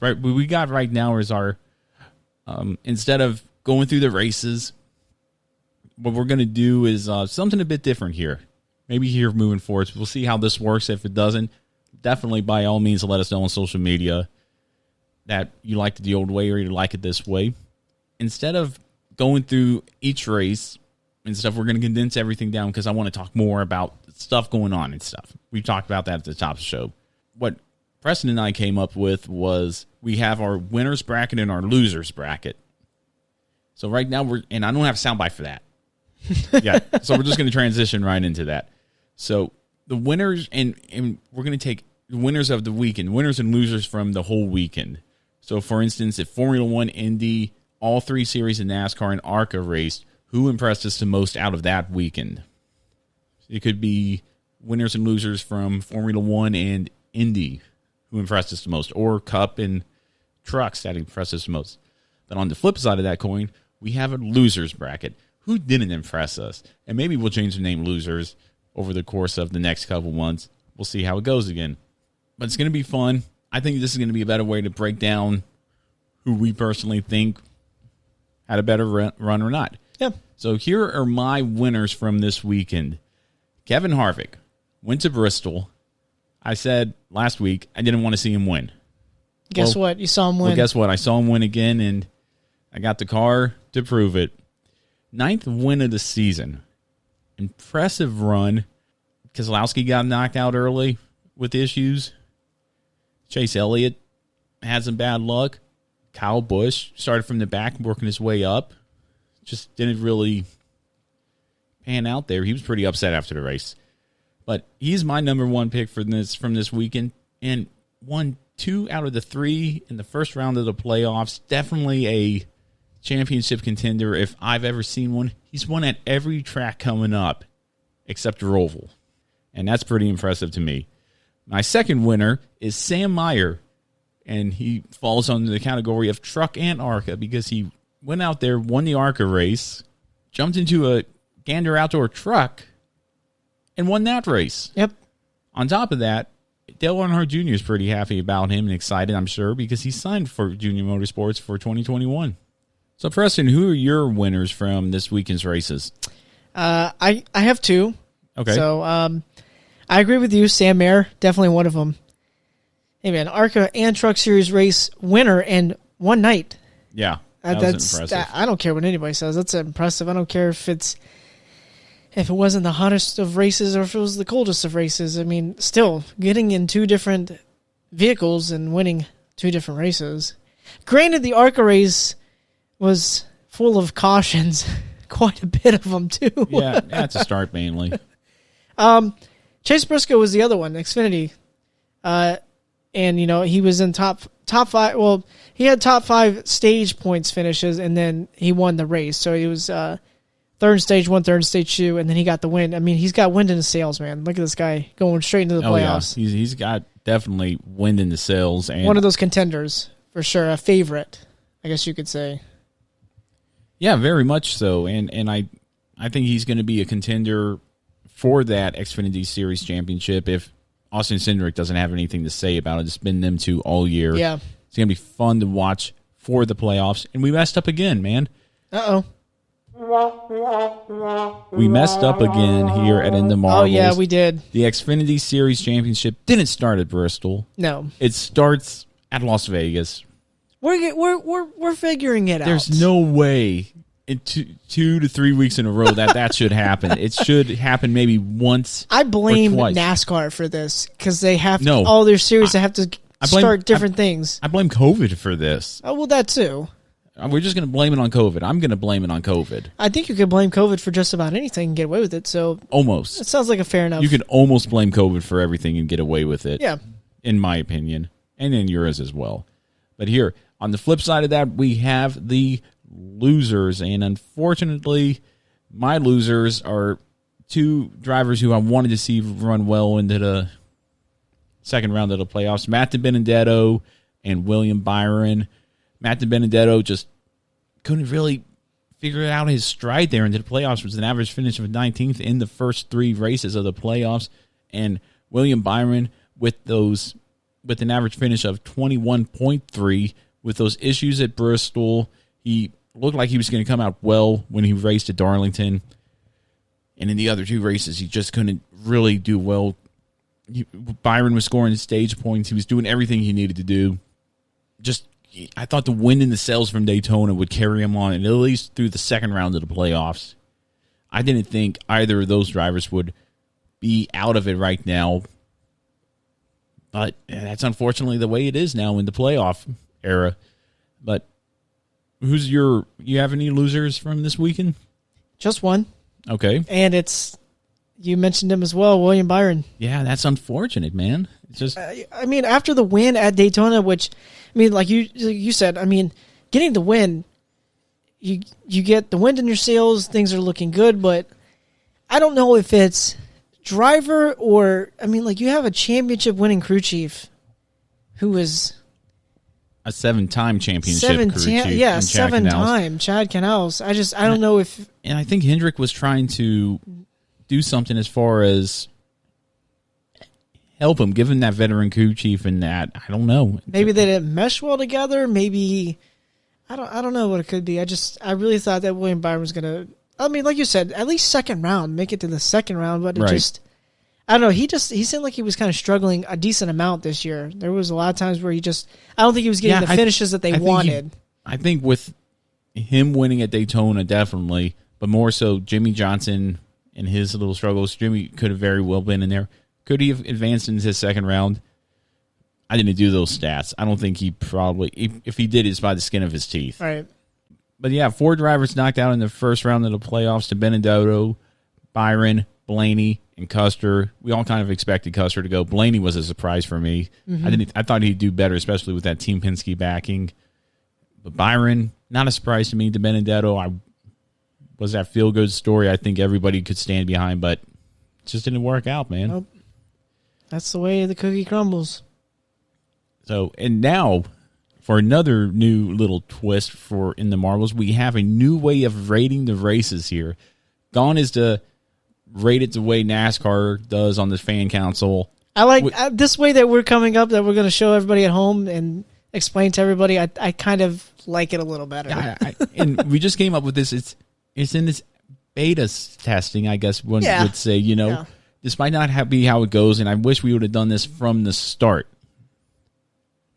right, what we got right now is our instead of going through the races, what we're going to do is something a bit different here. Maybe here moving forward. We'll see how this works. If it doesn't, definitely by all means let us know on social media that you liked it the old way or you like it this way. Instead of going through each race and stuff, we're going to condense everything down because I want to talk more about stuff going on and stuff. We talked about that at the top of the show. What Preston and I came up with was we have our winners bracket and our losers bracket. So right now and I don't have a soundbite for that. Yeah, so we're just going to transition right into that. So the winners, and we're going to take the winners of the weekend, winners and losers from the whole weekend. So, for instance, if Formula One, Indy, all three series in NASCAR, and ARCA raced, who impressed us the most out of that weekend? It could be winners and losers from Formula One and Indy, who impressed us the most, or Cup and trucks that impressed us the most. Then on the flip side of that coin, we have a losers bracket. Who didn't impress us? And maybe we'll change the name losers over the course of the next couple months. We'll see how it goes again. But it's going to be fun. I think this is going to be a better way to break down who we personally think had a better run or not. Yeah. So here are my winners from this weekend. Kevin Harvick went to Bristol. I said last week I didn't want to see him win. Guess what? You saw him win. Well, guess what? I saw him win again, and I got the car to prove it. 9th win of the season. Impressive run. Keselowski got knocked out early with issues. Chase Elliott had some bad luck. Kyle Busch started from the back, working his way up. Just didn't really pan out there. He was pretty upset after the race. But he's my number one pick from this weekend. And won 2 out of the 3 in the first round of the playoffs. Definitely a championship contender if I've ever seen one. He's won at every track coming up except Roval. And that's pretty impressive to me. My second winner is Sam Meyer. And he falls under the category of truck and ARCA because he went out there, won the ARCA race, jumped into a Gander Outdoor truck, and won that race. Yep. On top of that, Dale Earnhardt Jr. is pretty happy about him and excited, I'm sure, because he signed for Junior Motorsports for 2021. So, Preston, who are your winners from this weekend's races? I have 2. Okay. So, I agree with you. Sam Mayer, definitely one of them. Hey, man, ARCA and Truck Series race winner in one night. Yeah, that's impressive. I don't care what anybody says. That's impressive. I don't care if it wasn't the hottest of races or if it was the coldest of races. I mean, still, getting in 2 different vehicles and winning 2 different races. Granted, the ARCA race was full of cautions. Quite a bit of them, too. Yeah, that's a start mainly. Chase Briscoe was the other one, Xfinity. And, he was in top 5. Well, he had top 5 stage points finishes, and then he won the race. So he was third stage 1, third stage 2, and then he got the win. I mean, he's got wind in his sails, man. Look at this guy going straight into the playoffs. Yeah. He's got definitely wind in the sails. And one of those contenders, for sure. A favorite, I guess you could say. Yeah, very much so. And I think he's going to be a contender for that Xfinity Series championship if Austin Cindric doesn't have anything to say about it. It's been them 2 all year. Yeah. It's going to be fun to watch for the playoffs. And we messed up again, man. Uh-oh. We messed up again here at In the Marbles. Oh, yeah, we did. The Xfinity Series championship didn't start at Bristol. No. It starts at Las Vegas. We're figuring it out. There's no way in 2 to 3 weeks in a row that should happen. It should happen maybe once. I blame or twice. NASCAR for this because they have all their series. They have to start different things. I blame COVID for this. Oh, well, that too. We're just going to blame it on COVID. I'm going to blame it on COVID. I think you could blame COVID for just about anything and get away with it. So almost. It sounds like a fair enough. You can almost blame COVID for everything and get away with it. Yeah. In my opinion. And in yours as well. But here, on the flip side of that, we have the losers. And unfortunately, my losers are 2 drivers who I wanted to see run well into the second round of the playoffs. Matt DiBenedetto and William Byron. Matt DiBenedetto just couldn't really figure out his stride there into the playoffs. It was an average finish of 19th in the first 3 races of the playoffs. And William Byron with those with an average finish of 21.3. With those issues at Bristol, he looked like he was going to come out well when he raced at Darlington. And in the other two races, he just couldn't really do well. Byron was scoring stage points. He was doing everything he needed to do. I thought the wind in the sails from Daytona would carry him on, and at least through the second round of the playoffs. I didn't think either of those drivers would be out of it right now. But that's unfortunately the way it is now in the playoff era. But you have any losers from this weekend? Just one. Okay. And you mentioned him as well, William Byron. Yeah, that's unfortunate, man. It's just I mean, after the win at Daytona, which, I mean, like you said, I mean, getting the win, you get the wind in your sails, things are looking good, but I don't know if it's driver or, I mean, like, you have a championship winning crew chief who is a 7-time championship crew chief. Yeah, 7-time Chad Canals. I don't know if... And I think Hendrick was trying to do something as far as help him, give him that veteran crew chief and that. I don't know. Maybe they didn't mesh well together. Maybe... I don't know what it could be. I really thought that William Byron was going to... I mean, like you said, at least second round, make it to the second round, but it just... I don't know. He seemed like he was kind of struggling a decent amount this year. There was a lot of times where I don't think he was getting the finishes that they wanted. I think with him winning at Daytona, definitely, but more so Jimmy Johnson and his little struggles. Jimmy could have very well been in there. Could he have advanced into his second round? I didn't do those stats. I don't think he probably, if he did, it's by the skin of his teeth. Right. But yeah, 4 drivers knocked out in the first round of the playoffs to Benedetto, Byron, Blaney, and Custer. We all kind of expected Custer to go. Blaney was a surprise for me. Mm-hmm. I thought he'd do better, especially with that Team Penske backing. But Byron, not a surprise to me. To Benedetto, was that feel-good story I think everybody could stand behind, but it just didn't work out, man. Nope. That's the way the cookie crumbles. So, and now, for another new little twist for in the marbles, we have a new way of rating the races here. Gone is to rate it the way NASCAR does on the fan council. I like this way that we're coming up, that we're going to show everybody at home and explain to everybody. I kind of like it a little better. And we just came up with this. It's in this beta testing, I guess one would say. This might not be how it goes, and I wish we would have done this from the start.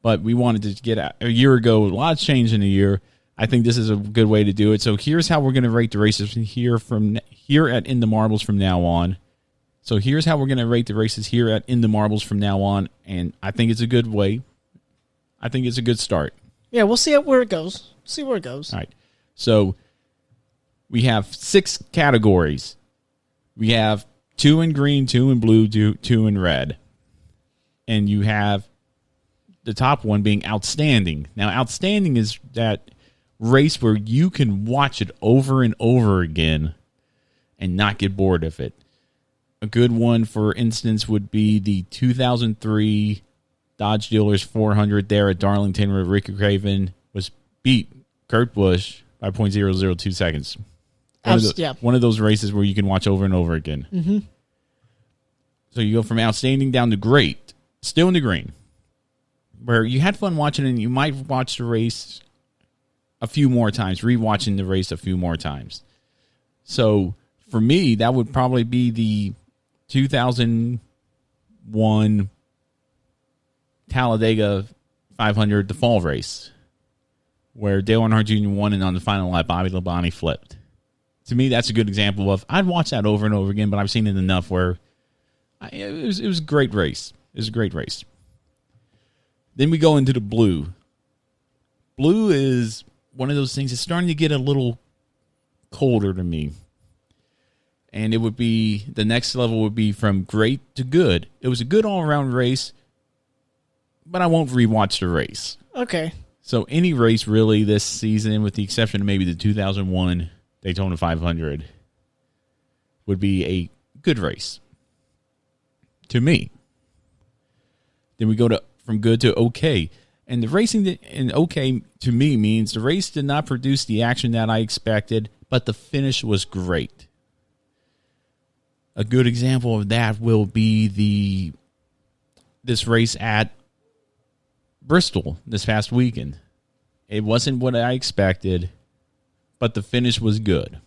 But we wanted to get a year ago. A lot's changed in a year. I think this is a good way to do it. So here's how we're going to rate the races here at In the Marbles from now on. So here's how we're going to rate the races here at In the Marbles from now on, and I think it's a good way. I think it's a good start. Yeah, we'll see where it goes. See where it goes. All right. So we have 6 categories. We have 2 in green, 2 in blue, 2 in red. And you have the top one being outstanding. Now, outstanding is that race where you can watch it over and over again and not get bored of it. A good one, for instance, would be the 2003 Dodge Dealers 400 there at Darlington, where Ricky Craven beat Kurt Busch by 0.002 seconds. One of those races where you can watch over and over again. Mm-hmm. So you go from outstanding down to great, still in the green, where you had fun watching it and you might watch the race a few more times, rewatching the race a few more times. So for me, that would probably be the 2001 Talladega 500, the fall race, where Dale Earnhardt Jr. won, and on the final lap, Bobby Labonte flipped. To me, that's a good example of, I'd watch that over and over again, but I've seen it enough where it was a great race. It was a great race. Then we go into the blue. Blue is one of those things that's starting to get a little colder to me. And it would be, the next level would be from great to good. It was a good all-around race, but I won't rewatch the race. Okay. So any race really this season, with the exception of maybe the 2001 Daytona 500, would be a good race to me. Then we go to from good to okay. And the racing in okay to me means the race did not produce the action that I expected, but the finish was great. A good example of that will be this race at Bristol this past weekend. It wasn't what I expected, but the finish was good.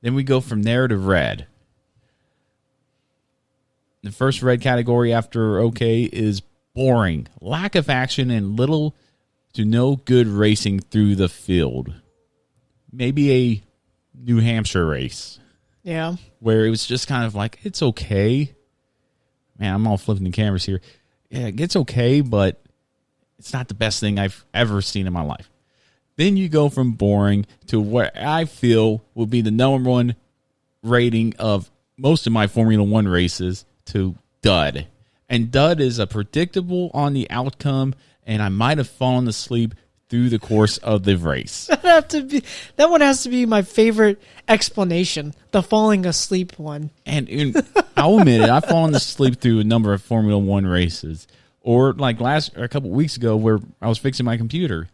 Then we go from there to red. The first red category after okay is boring. Lack of action and little to no good racing through the field. Maybe a New Hampshire race. Yeah. Where it was just kind of like, it's okay. Man, I'm all flipping the cameras here. Yeah, it's okay, but it's not the best thing I've ever seen in my life. Then you go from boring to what I feel will be the number one rating of most of my Formula One races to dud. And dud is a predictable on the outcome, and I might have fallen asleep through the course of the race. That one has to be my favorite explanation, the falling asleep one. And I'll admit it, I've fallen asleep through a number of Formula One races. Or like a couple weeks ago where I was fixing my computer.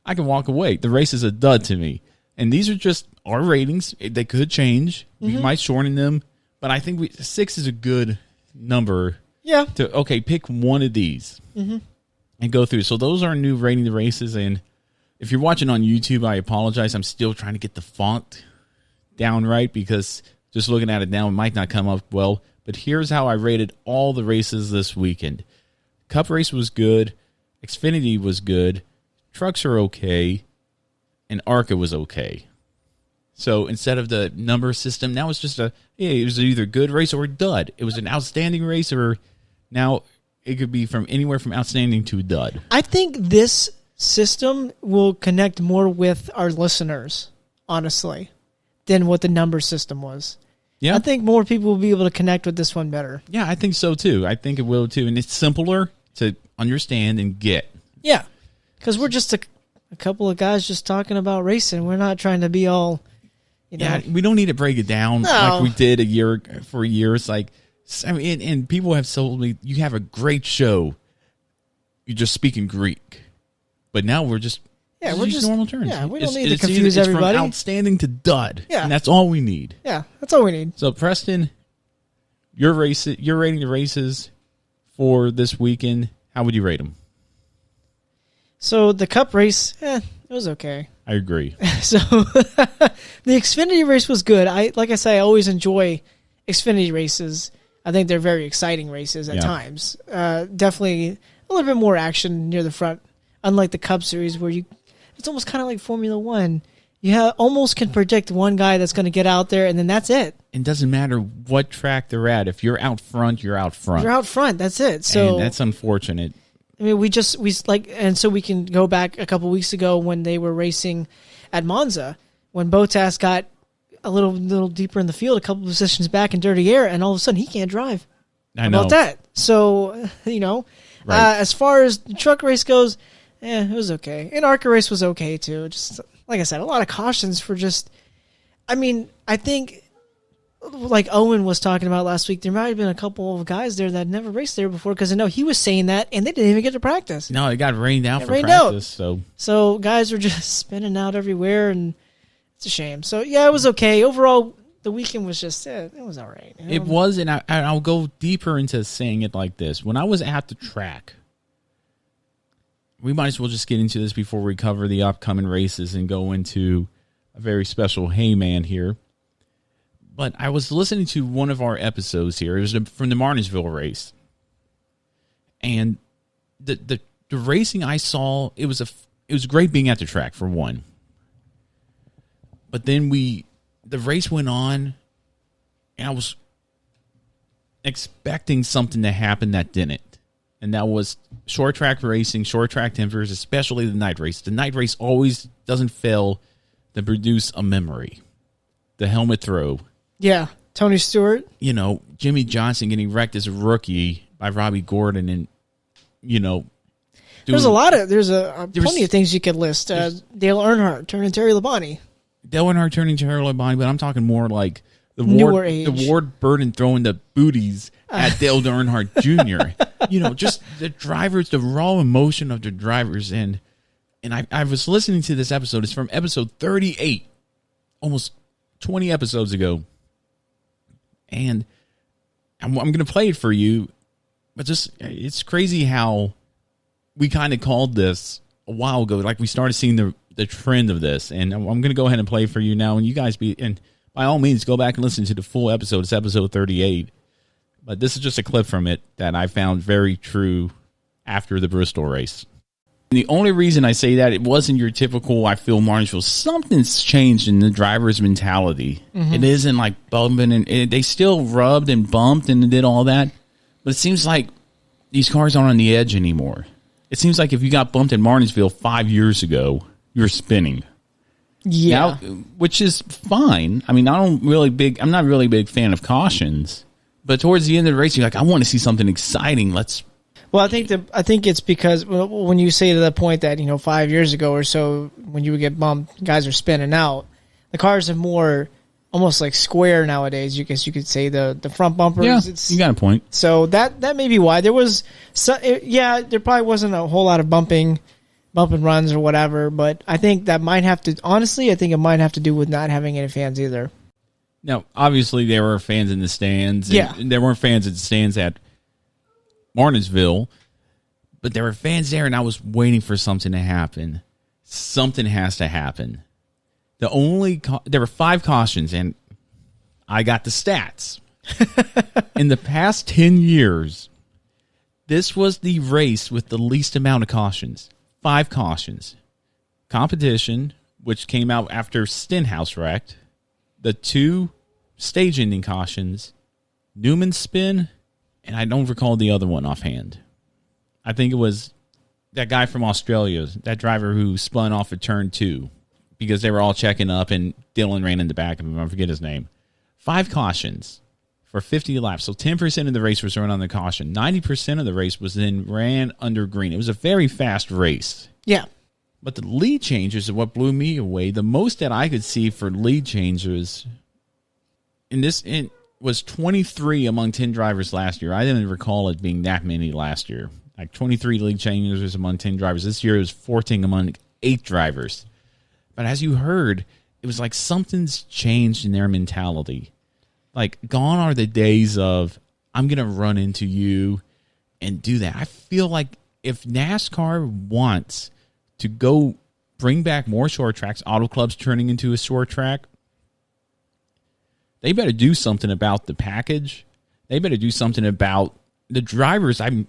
I can walk away. The race is a dud to me. And these are just our ratings. They could change. We might shorten them. But I think 6 is a good number. Yeah. To, pick one of these and go through. So those are new rating the races. And if you're watching on YouTube, I apologize. I'm still trying to get the font down right because just looking at it now, it might not come up well. But here's how I rated all the races this weekend. Cup race was good. Xfinity was good. Trucks are okay. And ARCA was okay. So instead of the number system, now it's just it was either a good race or a dud. It was an outstanding race, or now it could be from anywhere from outstanding to a dud. I think this system will connect more with our listeners, honestly, than what the number system was. Yeah. I think more people will be able to connect with this one better. Yeah, I think so too. I think it will too. And it's simpler to understand and get. Yeah, because we're just a couple of guys just talking about racing. We're not trying to be all, Yeah, we don't need to break it down like we did for years. Like, I mean, and people have told me, you have a great show. You're just speaking Greek. But now we're just normal terms. Yeah, we don't need to confuse everybody. From outstanding to dud. Yeah. And that's all we need. Yeah, that's all we need. So, Preston, you're rating the races for this weekend. How would you rate them? So, the Cup race, it was okay. I agree. So, the Xfinity race was good. Like I say, I always enjoy Xfinity races. I think they're very exciting races at times. Definitely a little bit more action near the front, unlike the Cup Series where it's almost kind of like Formula One. You almost can predict one guy that's going to get out there, and then that's it. It doesn't matter what track they're at. If you're out front, you're out front. You're out front. That's it. So and that's unfortunate. I mean, and so we can go back a couple weeks ago when they were racing at Monza, when Bottas got a little deeper in the field, a couple positions back in dirty air, and all of a sudden he can't drive. I know. About that. So, Right. As far as the truck race goes, it was okay. And ARCA race was okay too. Just like I said, a lot of cautions for I think like Owen was talking about last week, there might have been a couple of guys there that never raced there before, because I know he was saying that, and they didn't even get to practice. No, it got rained out for practice. So guys were just spinning out everywhere, and it's a shame. So, yeah, it was okay. Overall, the weekend was just, it was all right. It was, and I'll go deeper into saying it like this. When I was at the track, we might as well just get into this before we cover the upcoming races and go into a very special hey man here. But I was listening to one of our episodes here. It was from the Martinsville race. And the racing I saw, it was great being at the track, for one. But then the race went on, and I was expecting something to happen that didn't. And that was short track racing, short track tempers, especially the night race. The night race always doesn't fail to produce a memory. The helmet throw. Yeah, Tony Stewart. Jimmy Johnson getting wrecked as a rookie by Robbie Gordon, and there's plenty of things you could list. Dale Earnhardt turning Terry Labonte. Dale Earnhardt turning Terry Labonte, but I'm talking more like the Ward Burton throwing the booties at Dale Earnhardt Jr. Just the drivers, the raw emotion of the drivers, and I was listening to this episode. It's from episode 38, almost 20 episodes ago. And I'm going to play it for you, but it's crazy how we kind of called this a while ago. Like we started seeing the trend of this, and I'm going to go ahead and play for you now. And you guys and by all means, go back and listen to the full episode. It's episode 38. But this is just a clip from it that I found very true after the Bristol race. And the only reason I say that, it wasn't your typical, I feel Martinsville. Something's changed in the driver's mentality. Mm-hmm. It isn't like bumping, and they still rubbed and bumped and did all that. But it seems like these cars aren't on the edge anymore. It seems like if you got bumped in Martinsville 5 years ago, you're spinning. Yeah. Now, which is fine. I mean, I'm not really a big fan of cautions. But towards the end of the race, you're like, I want to see something exciting. Well, I think it's because when you say to the point that 5 years ago or so, when you would get bumped, guys are spinning out. The cars are more almost like square nowadays. You guess you could say the front bumpers. Yeah, you got a point. So that may be why there was. There probably wasn't a whole lot of bumping runs or whatever. But I think that might have to. Honestly, I think it might have to do with not having any fans either. Now, obviously, there were fans in the stands. And there weren't fans in the stands at Martinsville, but there were fans there, and I was waiting for something to happen. Something has to happen. There were 5 cautions, and I got the stats. In the past 10 years, this was the race with the least amount of cautions. 5 cautions. Competition, which came out after Stenhouse wrecked. The 2 stage-ending cautions, Newman spin, and I don't recall the other one offhand. I think it was that guy from Australia, that driver who spun off of turn 2, because they were all checking up, and Dylan ran in the back of him. I forget his name. 5 cautions for 50 laps. So 10% of the race was run on the caution. 90% of the race was then ran under green. It was a very fast race. Yeah. But the lead changes are what blew me away. The most that I could see for lead changes was 23 among 10 drivers last year. I didn't recall it being that many last year. Like 23 lead changes among 10 drivers. This year it was 14 among 8 drivers. But as you heard, it was like something's changed in their mentality. Like, gone are the days of, I'm going to run into you and do that. I feel like if NASCAR wants to go bring back more short tracks, Auto Club's turning into a short track, they better do something about the package. They better do something about the drivers. I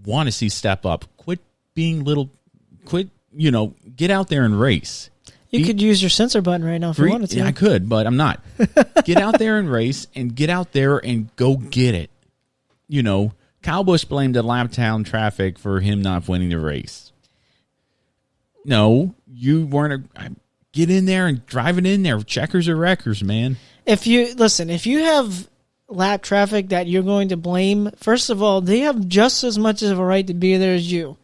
want to see step up. Quit, get out there and race. You could use your sensor button right now if you wanted to. Yeah, I could, but I'm not. Get out there and race, and get out there and go get it. Kyle Busch blamed the Laptown traffic for him not winning the race. No, you weren't. Get in there and drive it in there. Checkers or wreckers, man. If you have lap traffic that you're going to blame, first of all, they have just as much of a right to be there as you.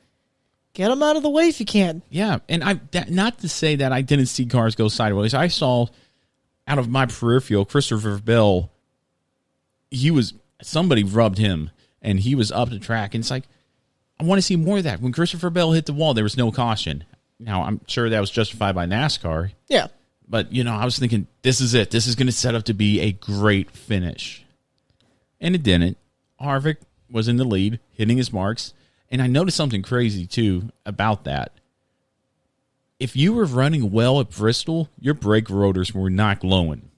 Get them out of the way if you can. Yeah, and not to say that I didn't see cars go sideways. I saw, out of my peripheral, Christopher Bell, somebody rubbed him, and he was up the track. And it's like, I want to see more of that. When Christopher Bell hit the wall, there was no caution. Now, I'm sure that was justified by NASCAR. Yeah. But, I was thinking, this is it. This is going to set up to be a great finish. And it didn't. Harvick was in the lead, hitting his marks. And I noticed something crazy, too, about that. If you were running well at Bristol, your brake rotors were not glowing.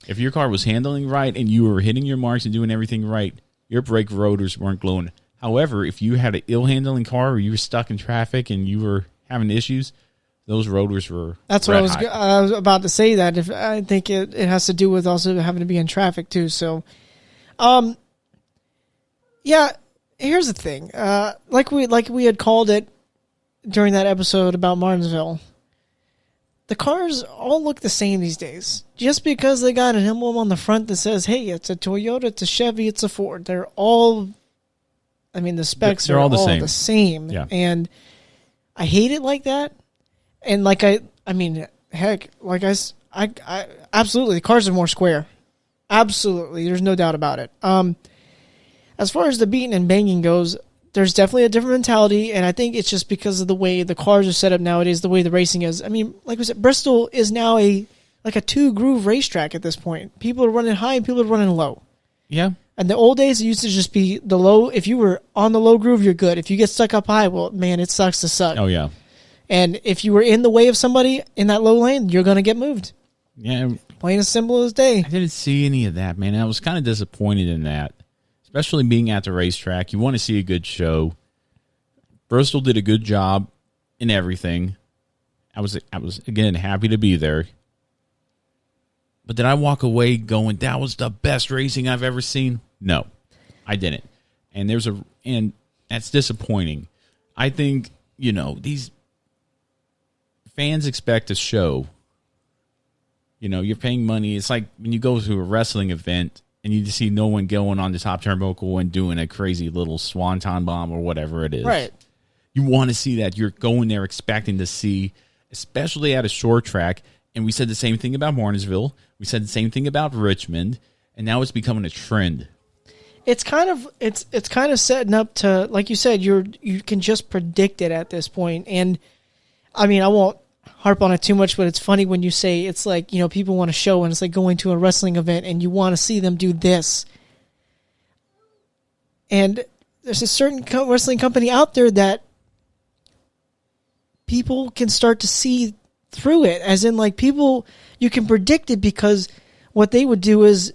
If your car was handling right and you were hitting your marks and doing everything right, your brake rotors weren't glowing. However, if you had an ill-handling car or you were stuck in traffic and you were having issues, those rotors were That's what I was about to say. That I think it has to do with also having to be in traffic, too. So, yeah. Here's the thing, like we had called it during that episode about Martinsville, the cars all look the same these days. Just because they got an emblem on the front that says, hey, it's a Toyota, it's a Chevy, it's a Ford. They're all, the specs are all the same. Yeah. And I hate it like that. And I absolutely, the cars are more square. Absolutely, there's no doubt about it. As far as the beating and banging goes, there's definitely a different mentality, and I think it's just because of the way the cars are set up nowadays, the way the racing is. Like we said, Bristol is now a 2-groove racetrack at this point. People are running high and people are running low. Yeah. In the old days, it used to just be the low. If you were on the low groove, you're good. If you get stuck up high, well, man, it sucks to suck. Oh, yeah. And if you were in the way of somebody in that low lane, you're going to get moved. Yeah. Plain as simple as day. I didn't see any of that, man. I was kind of disappointed in that, especially being at the racetrack. You want to see a good show. Bristol did a good job in everything. I was again happy to be there. But did I walk away going, that was the best racing I've ever seen? No, I didn't. And that's disappointing. I think, these fans expect a show. You're paying money. It's like when you go to a wrestling event and you just see no one going on the top turnbuckle and doing a crazy little swanton bomb or whatever it is. Right. You want to see that. You're going there expecting to see, especially at a short track. And we said the same thing about Martinsville. We said the same thing about Richmond. And now it's becoming a trend. It's kind of setting up to, like you said, you can just predict it at this point. And I mean, I won't harp on it too much, but it's funny when you say it's like, people want a show and it's like going to a wrestling event and you want to see them do this. And there's a certain wrestling company out there that people can start to see through it, as in like people, you can predict it, because what they would do is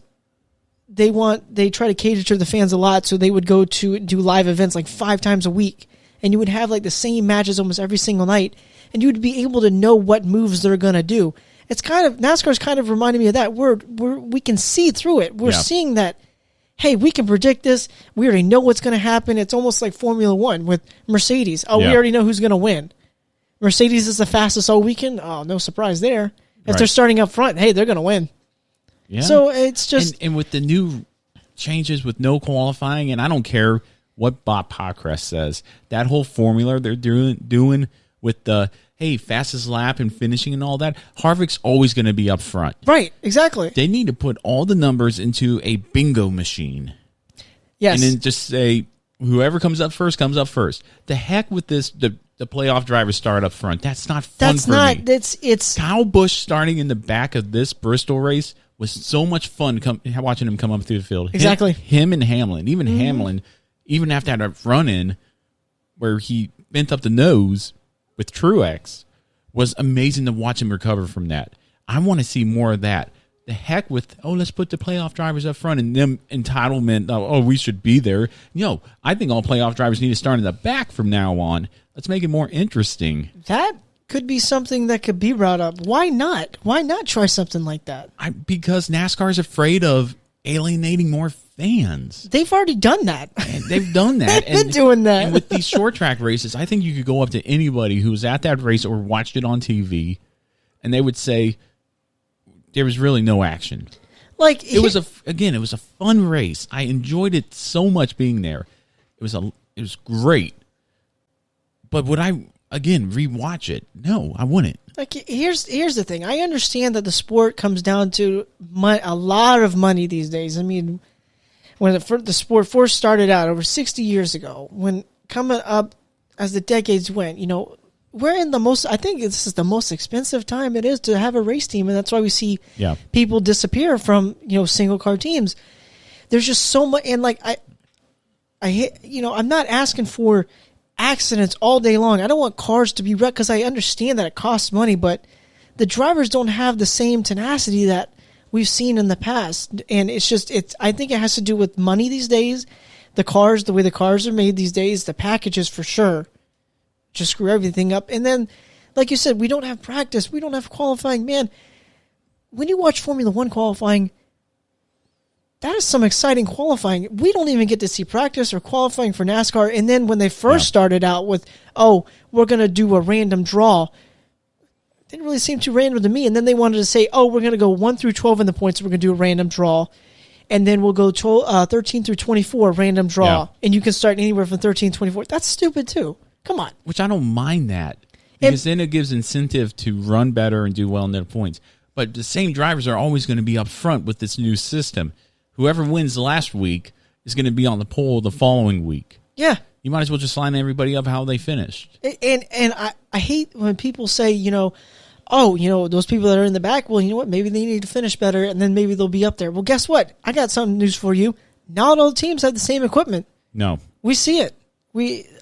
they try to cater to the fans a lot. So they would go to do live events like 5 times a week, and you would have like the same matches almost every single night, and you would be able to know what moves they're going to do. It's kind of, NASCAR's kind of reminding me of that. We can see through it. We're seeing that, hey, we can predict this. We already know what's going to happen. It's almost like Formula One with Mercedes. We already know who's going to win. Mercedes is the fastest all weekend. Oh, no surprise there. If they're starting up front, hey, they're going to win. Yeah. So it's just... And with the new changes with no qualifying, and I don't care what Bob Pockrass says, that whole formula they're doing with the, hey, fastest lap and finishing and all that, Harvick's always going to be up front. Right, exactly. They need to put all the numbers into a bingo machine. Yes. And then just say, whoever comes up first comes up first. The heck with this... The playoff drivers start up front. That's not fun for me. It's Kyle Busch starting in the back of this Bristol race was so much fun watching him come up through the field. Exactly. Him and Hamlin. Even Hamlin, even after that run-in where he bent up the nose with Truex, was amazing to watch him recover from that. I want to see more of that. The heck with, let's put the playoff drivers up front and them entitlement, we should be there. I think all playoff drivers need to start in the back from now on. Let's make it more interesting. That could be something that could be brought up. Why not? Why not try something like that? Because NASCAR is afraid of alienating more fans. They've already done that. And they've done that. They've been doing that. And with these short track races, I think you could go up to anybody who was at that race or watched it on TV, and they would say there was really no action. Like it was a fun race. I enjoyed it so much being there. It was great. But would I again rewatch it? No, I wouldn't. Like here's the thing. I understand that the sport comes down to a lot of money these days. I mean, when the sport first started out over 60 years ago, when coming up as the decades went, we're in I think this is the most expensive time it is to have a race team, and that's why we see people disappear from single car teams. There's just so much, and like I'm not asking for accidents all day long. I don't want cars to be wrecked, because I understand that it costs money, but the drivers don't have the same tenacity that we've seen in the past, and I think it has to do with money these days, the way the cars are made these days, the packages for sure just screw everything up. And then, like you said, we don't have practice, we don't have qualifying. Man, when you watch Formula One qualifying, that is some exciting qualifying. We don't even get to see practice or qualifying for NASCAR. And then when they first started out with, we're going to do a random draw, it didn't really seem too random to me. And then they wanted to say, we're going to go 1 through 12 in the points. We're going to do a random draw. And then we'll go 13 through 24, random draw. Yeah. And you can start anywhere from 13 to 24. That's stupid too. Come on. Which I don't mind that. Because then it gives incentive to run better and do well in their points. But the same drivers are always going to be up front with this new system. Whoever wins last week is going to be on the pole the following week. Yeah. You might as well just line everybody up how they finished. And I hate when people say, those people that are in the back, well, you know what, maybe they need to finish better, and then maybe they'll be up there. Well, guess what? I got some news for you. not all teams have the same equipment. No. We see it.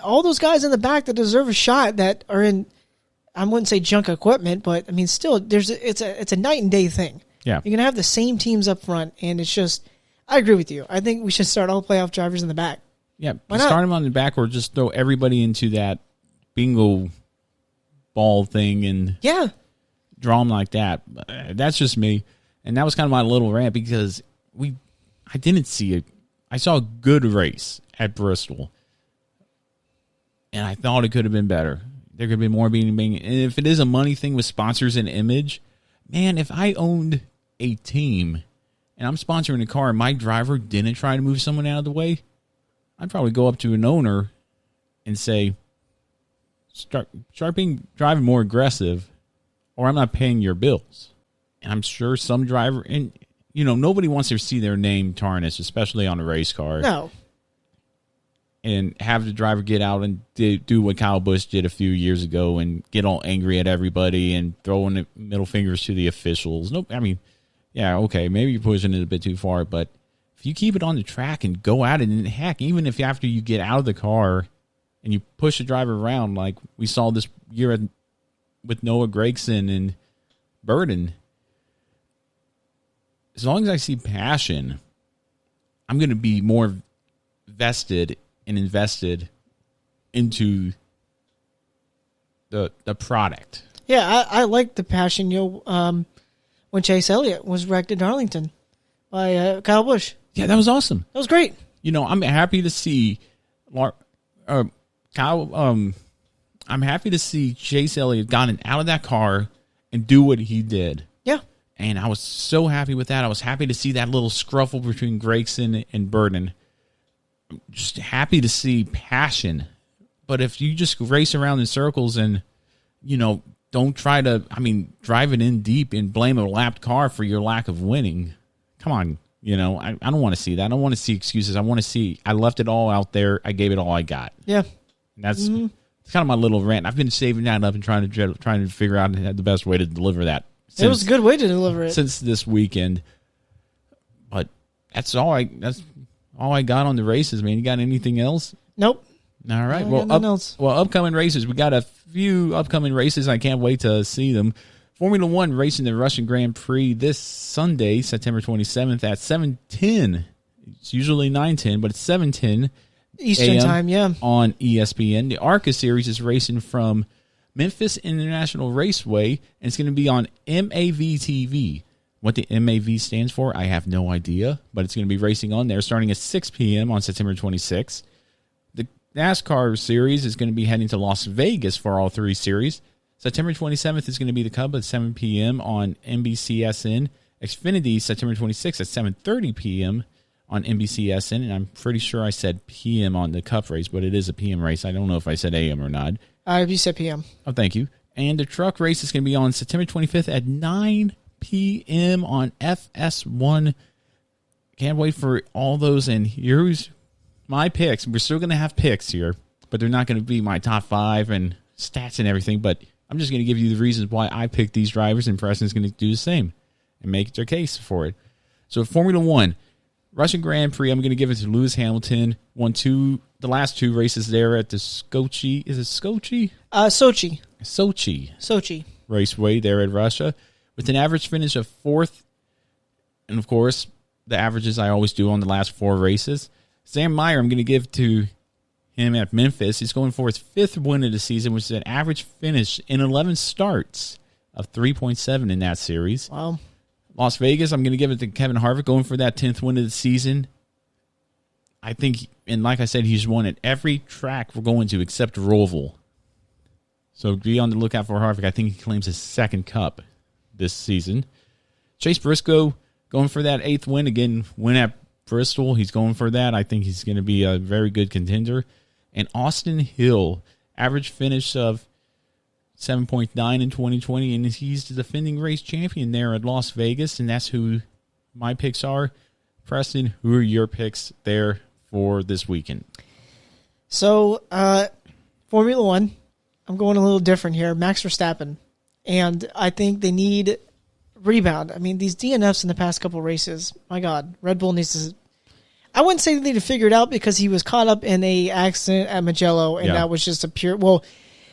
All those guys in the back that deserve a shot that are in, I wouldn't say junk equipment, but I mean, still, it's a night and day thing. Yeah. You're gonna have the same teams up front, and it's just, I agree with you. I think we should start all playoff drivers in the back. Yeah, Why not? start them on the back, or just throw everybody into that bingo ball thing and draw them like that. That's just me, and that was kind of my little rant because I didn't see it. I saw a good race at Bristol, and I thought it could have been better. There could have been more being, and if it is a money thing with sponsors and image, man, if I owned a team and I'm sponsoring a car and my driver didn't try to move someone out of the way, I'd probably go up to an owner and say, start driving more aggressive, or I'm not paying your bills. And I'm sure some driver, and nobody wants to see their name tarnished, especially on a race car. No. And have the driver get out and do what Kyle Busch did a few years ago and get all angry at everybody and throwing the middle fingers to the officials. Nope. I mean, yeah, okay, maybe you're pushing it a bit too far, but if you keep it on the track and go at it, and heck, even if after you get out of the car and you push the driver around, like we saw this year with Noah Gragson and Burden, as long as I see passion, I'm going to be more vested and invested into the product. Yeah, I like the passion. When Chase Elliott was wrecked at Darlington by Kyle Busch. Yeah, that was awesome. That was great. I'm happy to see Kyle. I'm happy to see Chase Elliott gotten out of that car and do what he did. Yeah. And I was so happy with that. I was happy to see that little scruffle between Gragson and Burden. Just happy to see passion. But if you just race around in circles and, don't try to, drive it in deep and blame a lapped car for your lack of winning. Come on. I don't want to see that. I don't want to see excuses. I want to see I left it all out there. I gave it all I got. Yeah. And that's kind of my little rant. I've been saving that up and trying to figure out the best way to deliver that. It was a good way to deliver it. Since this weekend. But that's all I got on the races, man. You got anything else? Nope. All right. Well, upcoming races. We got a few upcoming races. I can't wait to see them. Formula One racing the Russian Grand Prix this Sunday, September 27th at 7:10. It's usually 9:10, but it's 7:10 Eastern time, yeah. On ESPN. The ARCA series is racing from Memphis International Raceway, and it's going to be on MAV TV. What the MAV stands for, I have no idea, but it's going to be racing on there starting at 6 p.m. on September 26th. The NASCAR series is going to be heading to Las Vegas for all three series. September 27th is going to be the Cup at 7 p.m. on NBCSN. Xfinity, September 26th at 7:30 p.m. on NBCSN, and I'm pretty sure I said p.m. on the Cup race, but it is a p.m. race. I don't know if I said a.m. or not. You said p.m. Oh, thank you. And the truck race is going to be on September 25th at 9 p.m. on FS1. Can't wait for all those, and here's my picks. We're still going to have picks here, but they're not going to be my top five and stats and everything, but I'm just going to give you the reasons why I picked these drivers, and Preston's going to do the same and make their case for it. So Formula One, Russian Grand Prix, I'm going to give it to Lewis Hamilton. Won the last two races there at the Sochi. Is it Sochi? Sochi Raceway there in Russia, with an average finish of fourth. And, of course, the averages I always do on the last four races. Sam Meyer, I'm going to give to him at Memphis. He's going for his fifth win of the season, which is an average finish in 11 starts of 3.7 in that series. Wow. Las Vegas, I'm going to give it to Kevin Harvick, going for that 10th win of the season. I think, and like I said, he's won at every track we're going to except Roval. So be on the lookout for Harvick. I think he claims his second Cup this season. Chase Briscoe going for that 8th win. Again, win at Bristol. He's going for that. I think he's going to be a very good contender. And Austin Hill, average finish of 7.9 in 2020, and he's the defending race champion there at Las Vegas, and that's who my picks are. Preston, who are your picks there for this weekend? So, Formula One, I'm going a little different here. Max Verstappen, and I think they need rebound. I mean, these DNFs in the past couple races, my God, Red Bull needs to. I wouldn't say they need to figure it out because he was caught up in a accident at Mugello, and that was just a pure. Well,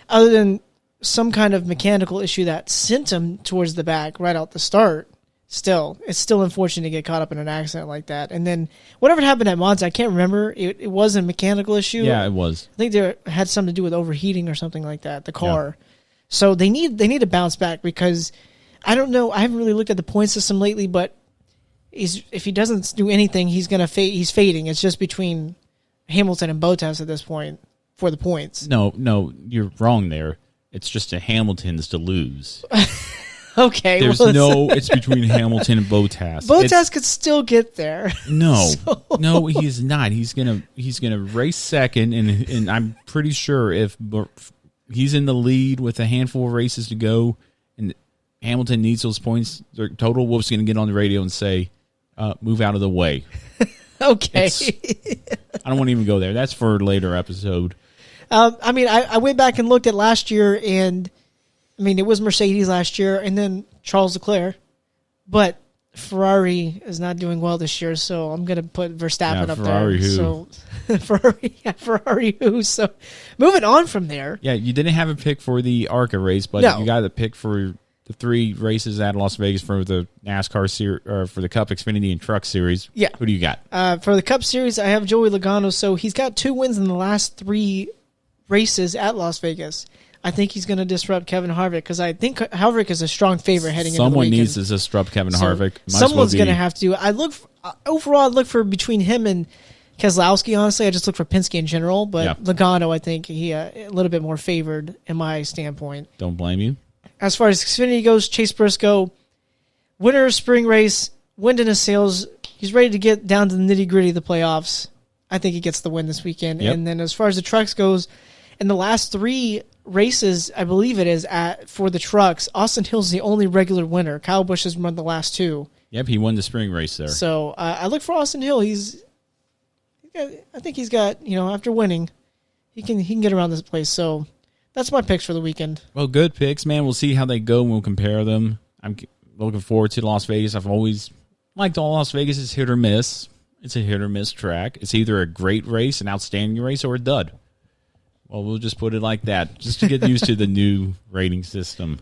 other than some kind of mechanical issue that sent him towards the back right out the start. Still, it's still unfortunate to get caught up in an accident like that. And then whatever happened at Monza, I can't remember. It was a mechanical issue. Yeah, it was. I think it had something to do with overheating or something like that, the car. Yeah. So they need to bounce back because I don't know. I haven't really looked at the point system lately, but if he doesn't do anything, he's gonna he's fading. It's just between Hamilton and Bottas at this point for the points. No, you're wrong there. It's just a Hamilton's to lose. Okay. It's between Hamilton and Bottas. Bottas could still get there. No, no, he's not. He's gonna race second, and I'm pretty sure if he's in the lead with a handful of races to go, and Hamilton needs those points, Total Wolff's gonna get on the radio and say, "Move out of the way." Okay. I don't want to even go there. That's for a later episode. I mean, I went back and looked at last year, and I mean, it was Mercedes last year and then Charles Leclerc, but Ferrari is not doing well this year, so I'm going to put Verstappen up Ferrari there. Who? So Ferrari who? So moving on from there. Yeah, you didn't have a pick for the ARCA race, but you got the pick for the 3 races at Las Vegas for the NASCAR series, or for the Cup, Xfinity, and Truck Series. Yeah. Who do you got? For the Cup Series, I have Joey Logano, so he's got 2 wins in the last 3 races at Las Vegas. I think he's going to disrupt Kevin Harvick because I think Harvick is a strong favorite heading into the weekend. Someone needs to disrupt Kevin Harvick. Someone's going to have to. Overall, I look for between him and Keselowski, honestly. I just look for Penske in general, but Logano, I think he a little bit more favored in my standpoint. Don't blame you. As far as Xfinity goes, Chase Briscoe, winner of spring race, wind in his sails. He's ready to get down to the nitty-gritty of the playoffs. I think he gets the win this weekend. Yep. And then as far as the trucks goes, in the last 3 races, I believe it is, for the trucks, Austin Hill's the only regular winner. Kyle Busch has won the last 2. Yep, he won the spring race there. So I look for Austin Hill. I think he's got, after winning, he can get around this place. So that's my picks for the weekend. Well, good picks, man. We'll see how they go and we'll compare them. I'm looking forward to Las Vegas. I've always liked all Las Vegas. It's hit or miss. It's a hit or miss track. It's either a great race, an outstanding race, or a dud. Well, we'll just put it like that, just to get used to the new rating system.